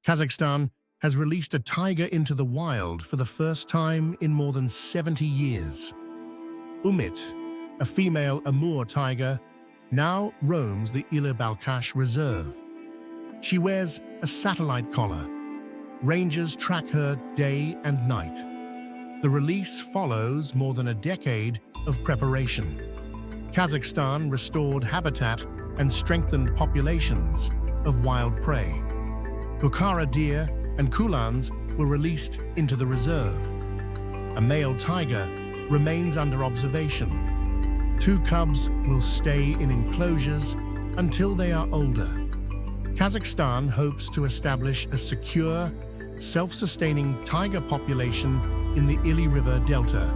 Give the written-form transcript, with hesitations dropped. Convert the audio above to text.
Kazakhstan has released a tiger into the wild for the first time in more than 70 years. Umit, a female Amur tiger, now roams the Ile-Balkhash Reserve. She wears a satellite collar. Rangers track her day and night. The release follows more than a decade of preparation. Kazakhstan restored habitat and strengthened populations of wild prey. Bukhara deer and kulans were released into the reserve. A male tiger remains under observation. 2 cubs will stay in enclosures until they are older. Kazakhstan hopes to establish a secure, self-sustaining tiger population in the Ili River Delta.